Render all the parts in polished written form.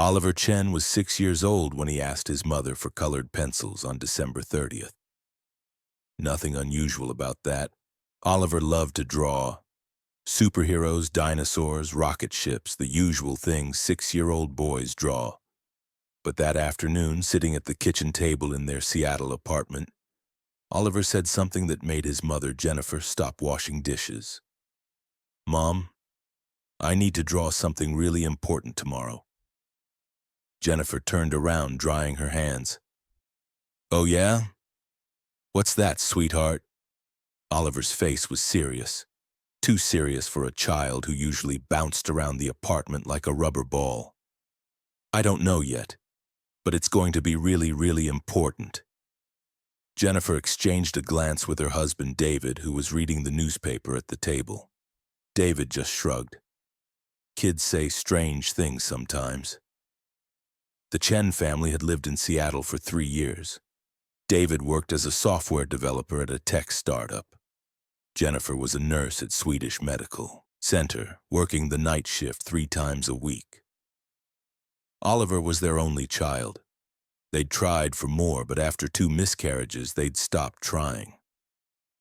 Oliver Chen was 6 years old when he asked his mother for colored pencils on December 30th. Nothing unusual about that. Oliver loved to draw. Superheroes, dinosaurs, rocket ships, the usual things 6-year-old boys draw. But that afternoon, sitting at the kitchen table in their Seattle apartment, Oliver said something that made his mother, Jennifer, stop washing dishes. "Mom, I need to draw something really important tomorrow." Jennifer turned around, drying her hands. "Oh yeah? What's that, sweetheart?" Oliver's face was serious. Too serious for a child who usually bounced around the apartment like a rubber ball. "I don't know yet, but it's going to be really, really important." Jennifer exchanged a glance with her husband, David, who was reading the newspaper at the table. David just shrugged. Kids say strange things sometimes. The Chen family had lived in Seattle for 3 years. David worked as a software developer at a tech startup. Jennifer was a nurse at Swedish Medical Center, working the night shift 3 times a week. Oliver was their only child. They'd tried for more, but after 2 miscarriages, they'd stopped trying.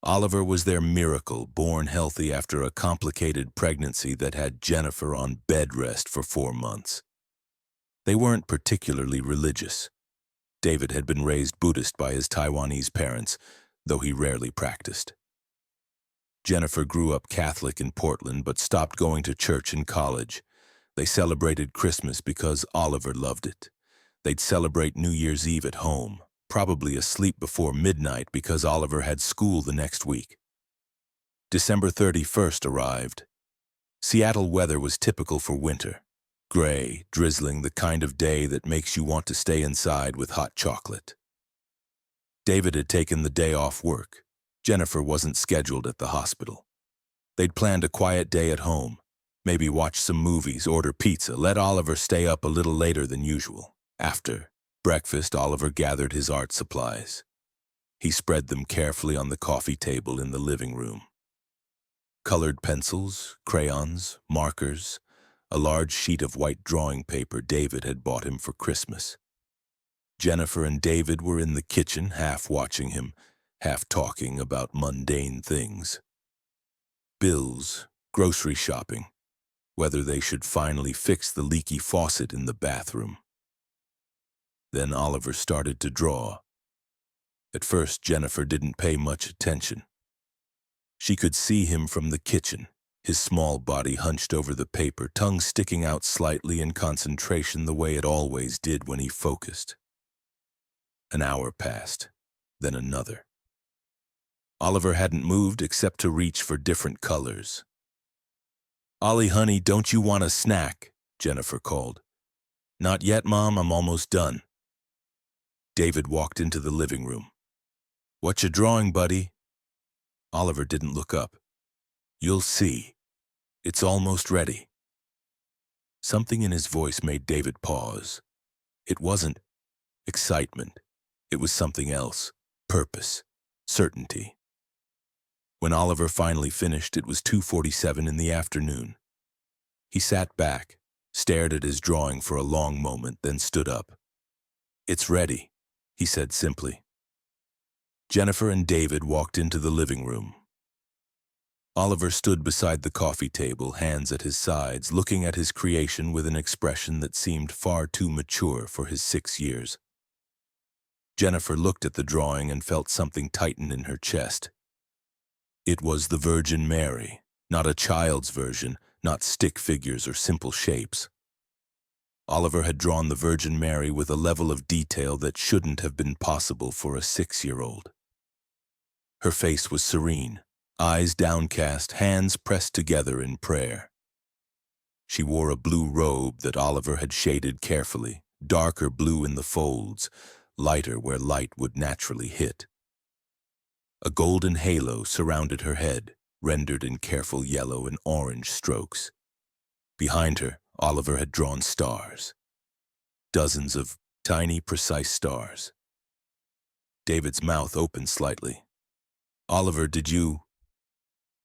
Oliver was their miracle, born healthy after a complicated pregnancy that had Jennifer on bed rest for 4 months. They weren't particularly religious. David had been raised Buddhist by his Taiwanese parents, though he rarely practiced. Jennifer grew up Catholic in Portland, but stopped going to church in college. They celebrated Christmas because Oliver loved it. They'd celebrate New Year's Eve at home, probably asleep before midnight because Oliver had school the next week. December 31st arrived. Seattle weather was typical for winter. Gray, drizzling, the kind of day that makes you want to stay inside with hot chocolate. David had taken the day off work. Jennifer wasn't scheduled at the hospital. They'd planned a quiet day at home, maybe watch some movies, order pizza, let Oliver stay up a little later than usual. After breakfast, Oliver gathered his art supplies. He spread them carefully on the coffee table in the living room. Colored pencils, crayons, markers, a large sheet of white drawing paper David had bought him for Christmas. Jennifer and David were in the kitchen, half watching him, half talking about mundane things. Bills, grocery shopping, whether they should finally fix the leaky faucet in the bathroom. Then Oliver started to draw. At first, Jennifer didn't pay much attention. She could see him from the kitchen, his small body hunched over the paper, tongue sticking out slightly in concentration the way it always did when he focused. An hour passed, then another. Oliver hadn't moved except to reach for different colors. "Ollie, honey, don't you want a snack?" Jennifer called. "Not yet, Mom, I'm almost done." David walked into the living room. "What you drawing, buddy?" Oliver didn't look up. "You'll see. It's almost ready." Something in his voice made David pause. It wasn't excitement. It was something else. Purpose. Certainty. When Oliver finally finished, it was 2:47 in the afternoon. He sat back, stared at his drawing for a long moment, then stood up. "It's ready," he said simply. Jennifer and David walked into the living room. Oliver stood beside the coffee table, hands at his sides, looking at his creation with an expression that seemed far too mature for his 6 years. Jennifer looked at the drawing and felt something tighten in her chest. It was the Virgin Mary, not a child's version, not stick figures or simple shapes. Oliver had drawn the Virgin Mary with a level of detail that shouldn't have been possible for a 6-year-old. Her face was serene, eyes downcast, hands pressed together in prayer. She wore a blue robe that Oliver had shaded carefully, darker blue in the folds, lighter where light would naturally hit. A golden halo surrounded her head, rendered in careful yellow and orange strokes. Behind her, Oliver had drawn stars. Dozens of tiny, precise stars. David's mouth opened slightly. "Oliver,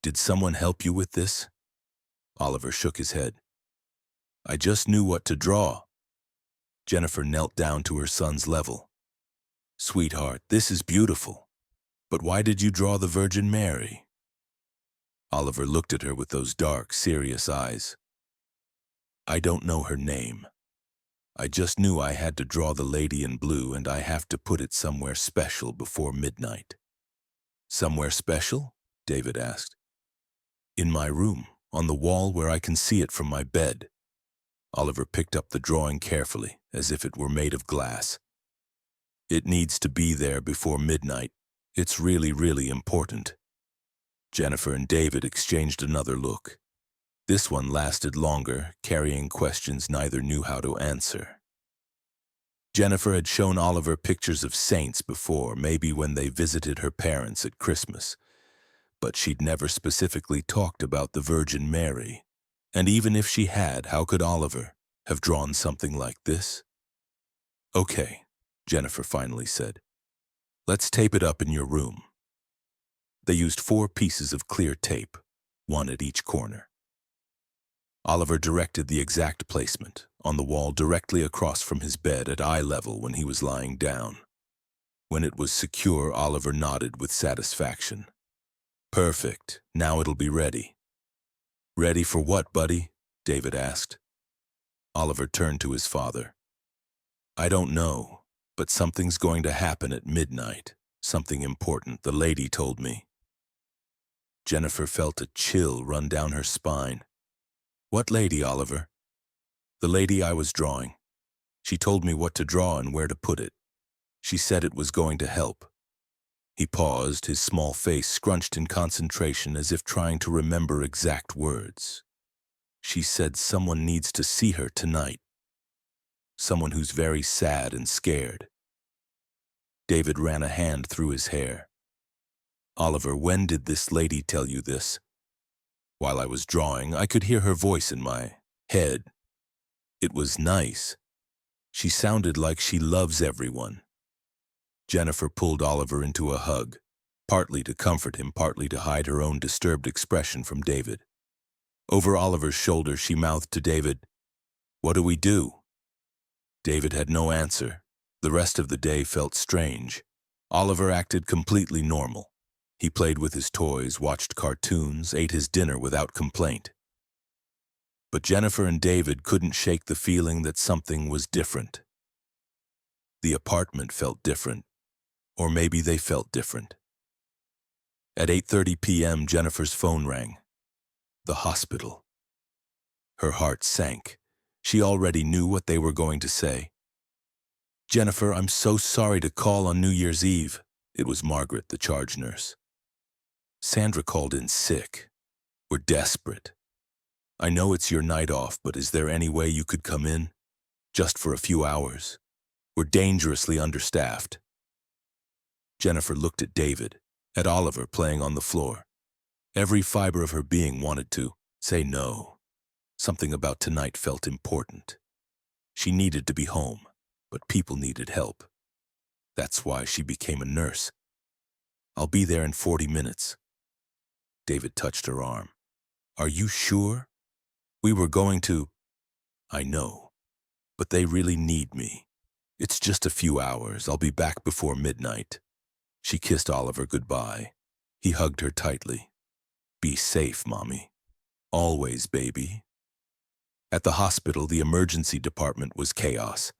did someone help you with this?" Oliver shook his head. "I just knew what to draw." Jennifer knelt down to her son's level. "Sweetheart, this is beautiful. But why did you draw the Virgin Mary?" Oliver looked at her with those dark, serious eyes. "I don't know her name. I just knew I had to draw the lady in blue, and I have to put it somewhere special before midnight." "Somewhere special?" David asked. "In my room, on the wall where I can see it from my bed." Oliver picked up the drawing carefully, as if it were made of glass. "It needs to be there before midnight. It's really, really important." Jennifer and David exchanged another look. This one lasted longer, carrying questions neither knew how to answer. Jennifer had shown Oliver pictures of saints before, maybe when they visited her parents at Christmas. But she'd never specifically talked about the Virgin Mary. And even if she had, how could Oliver have drawn something like this? "Okay," Jennifer finally said. "Let's tape it up in your room." They used 4 pieces of clear tape, one at each corner. Oliver directed the exact placement, on the wall directly across from his bed at eye level when he was lying down. When it was secure, Oliver nodded with satisfaction. "Perfect. Now it'll be ready." "Ready for what, buddy?" David asked. Oliver turned to his father. "I don't know, but something's going to happen at midnight. Something important, the lady told me." Jennifer felt a chill run down her spine. "What lady, Oliver?" "The lady I was drawing. She told me what to draw and where to put it. She said it was going to help." He paused, his small face scrunched in concentration as if trying to remember exact words. "She said someone needs to see her tonight. Someone who's very sad and scared." David ran a hand through his hair. "Oliver, when did this lady tell you this?" "While I was drawing, I could hear her voice in my head. It was nice. She sounded like she loves everyone." Jennifer pulled Oliver into a hug, partly to comfort him, partly to hide her own disturbed expression from David. Over Oliver's shoulder, she mouthed to David, "What do we do?" David had no answer. The rest of the day felt strange. Oliver acted completely normal. He played with his toys, watched cartoons, ate his dinner without complaint. But Jennifer and David couldn't shake the feeling that something was different. The apartment felt different, or maybe they felt different. At 8:30 p.m., Jennifer's phone rang. The hospital. Her heart sank. She already knew what they were going to say. "Jennifer, I'm so sorry to call on New Year's Eve." It was Margaret, the charge nurse. "Sandra called in sick. We're desperate. I know it's your night off, but is there any way you could come in? Just for a few hours. We're dangerously understaffed." Jennifer looked at David, at Oliver playing on the floor. Every fiber of her being wanted to say no. Something about tonight felt important. She needed to be home, but people needed help. That's why she became a nurse. "I'll be there in 40 minutes. David touched her arm. "Are you sure? We were going to—" "I know, but they really need me. It's just a few hours. I'll be back before midnight." She kissed Oliver goodbye. He hugged her tightly. "Be safe, Mommy. Always, baby." At the hospital, the emergency department was chaos.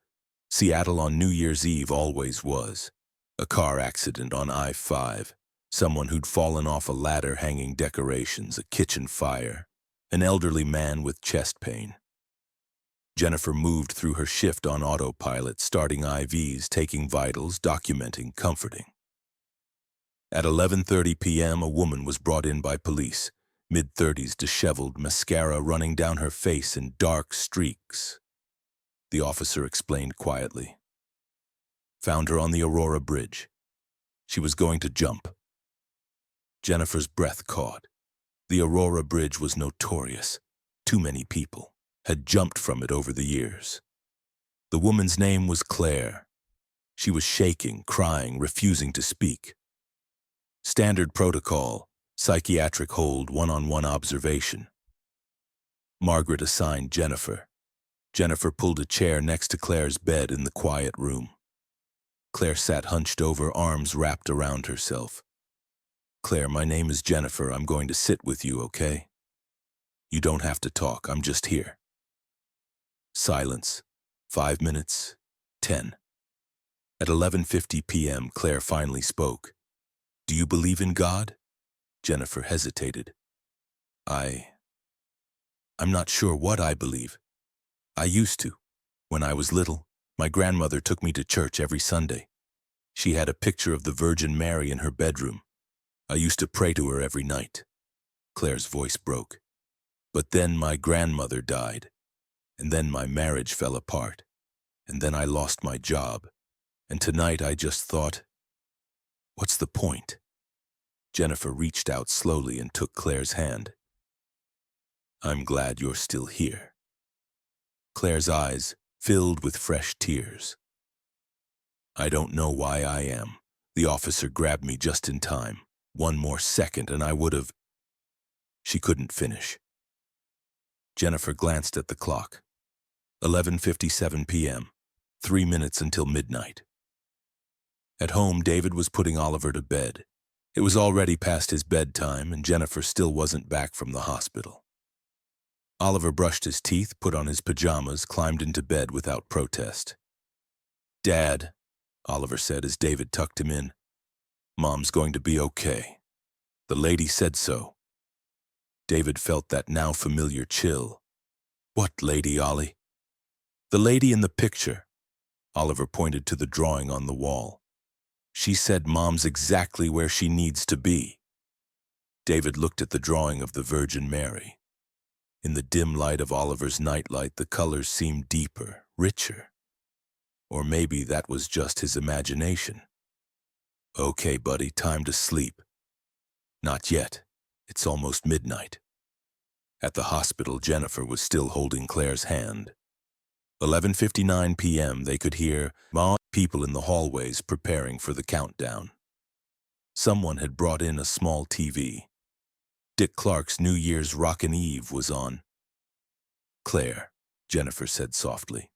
Seattle on New Year's Eve always was. A car accident on I-5. Someone who'd fallen off a ladder hanging decorations, a kitchen fire, an elderly man with chest pain. Jennifer moved through her shift on autopilot, starting IVs, taking vitals, documenting, comforting. At 11:30 p.m., a woman was brought in by police, mid-30s, disheveled, mascara running down her face in dark streaks. The officer explained quietly. "Found her on the Aurora Bridge. She was going to jump." Jennifer's breath caught. The Aurora Bridge was notorious. Too many people had jumped from it over the years. The woman's name was Claire. She was shaking, crying, refusing to speak. Standard protocol, psychiatric hold, one-on-one observation. Margaret assigned Jennifer. Jennifer pulled a chair next to Claire's bed in the quiet room. Claire sat hunched over, arms wrapped around herself. "Claire, my name is Jennifer. I'm going to sit with you, okay? You don't have to talk. I'm just here." Silence. 5 minutes. 10. At 11:50 p.m., Claire finally spoke. "Do you believe in God?" Jennifer hesitated. I'm not sure what I believe. I used to. When I was little, my grandmother took me to church every Sunday. She had a picture of the Virgin Mary in her bedroom. I used to pray to her every night." Claire's voice broke. "But then my grandmother died, and then my marriage fell apart, and then I lost my job, and tonight I just thought, what's the point?" Jennifer reached out slowly and took Claire's hand. "I'm glad you're still here." Claire's eyes filled with fresh tears. "I don't know why I am. The officer grabbed me just in time. One more second and I would have—" She couldn't finish. Jennifer glanced at the clock. 11:57 p.m., 3 minutes until midnight. At home, David was putting Oliver to bed. It was already past his bedtime, and Jennifer still wasn't back from the hospital. Oliver brushed his teeth, put on his pajamas, climbed into bed without protest. "Dad," Oliver said as David tucked him in, "Mom's going to be okay. The lady said so." David felt that now familiar chill. "What lady, Ollie?" "The lady in the picture." Oliver pointed to the drawing on the wall. "She said Mom's exactly where she needs to be." David looked at the drawing of the Virgin Mary. In the dim light of Oliver's nightlight, the colors seemed deeper, richer. Or maybe that was just his imagination. "Okay, buddy, time to sleep." "Not yet. It's almost midnight." At the hospital, Jennifer was still holding Claire's hand. 11:59 p.m., they could hear people in the hallways preparing for the countdown. Someone had brought in a small TV. Dick Clark's New Year's Rockin' Eve was on. "Claire," Jennifer said softly,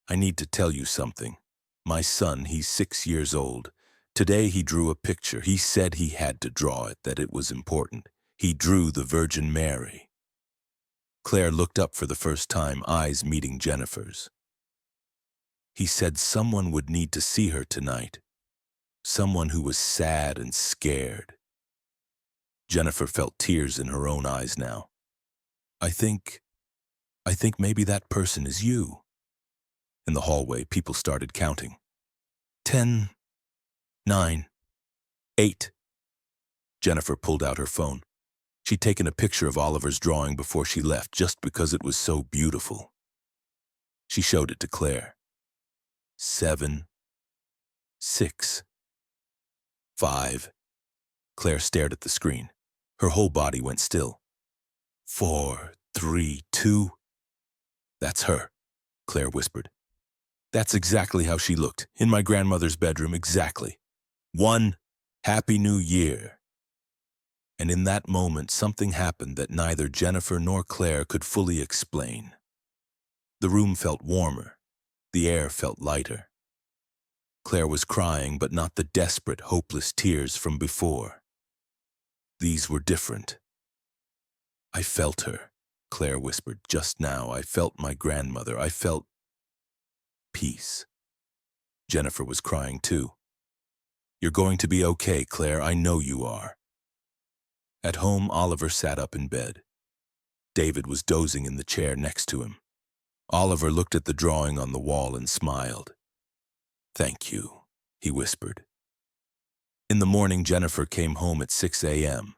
"I need to tell you something. My son, he's 6 years old. Today he drew a picture. He said he had to draw it, that it was important. He drew the Virgin Mary." Claire looked up for the first time, eyes meeting Jennifer's. "He said someone would need to see her tonight. Someone who was sad and scared." Jennifer felt tears in her own eyes now. I think maybe that person is you." In the hallway, people started counting. 10, 9, 8. Jennifer pulled out her phone. She'd taken a picture of Oliver's drawing before she left just because it was so beautiful. She showed it to Claire. 7, 6, 5. Claire stared at the screen. Her whole body went still. 4, 3, 2. "That's her," Claire whispered. "That's exactly how she looked, in my grandmother's bedroom, exactly. 1, Happy New Year." And in that moment, something happened that neither Jennifer nor Claire could fully explain. The room felt warmer. The air felt lighter. Claire was crying, but not the desperate, hopeless tears from before. These were different. "I felt her," Claire whispered. "Just now, I felt my grandmother. I felt peace." Jennifer was crying too. "You're going to be okay, Claire. I know you are." At home, Oliver sat up in bed. David was dozing in the chair next to him. Oliver looked at the drawing on the wall and smiled. "Thank you," he whispered. In the morning, Jennifer came home at 6 a.m.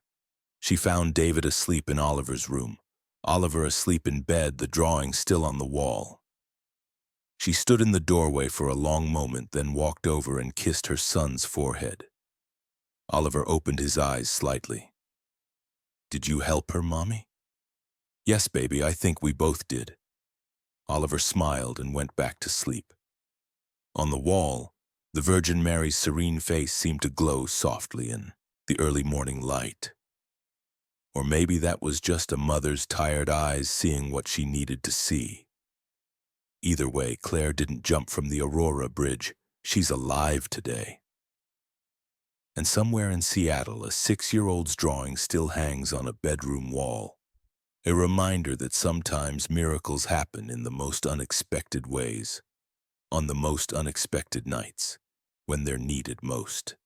She found David asleep in Oliver's room, Oliver asleep in bed, the drawing still on the wall. She stood in the doorway for a long moment, then walked over and kissed her son's forehead. Oliver opened his eyes slightly. "Did you help her, Mommy?" "Yes, baby, I think we both did." Oliver smiled and went back to sleep. On the wall, the Virgin Mary's serene face seemed to glow softly in the early morning light. Or maybe that was just a mother's tired eyes seeing what she needed to see. Either way, Claire didn't jump from the Aurora Bridge. She's alive today. And somewhere in Seattle, a 6-year-old's drawing still hangs on a bedroom wall. A reminder that sometimes miracles happen in the most unexpected ways, on the most unexpected nights, when they're needed most.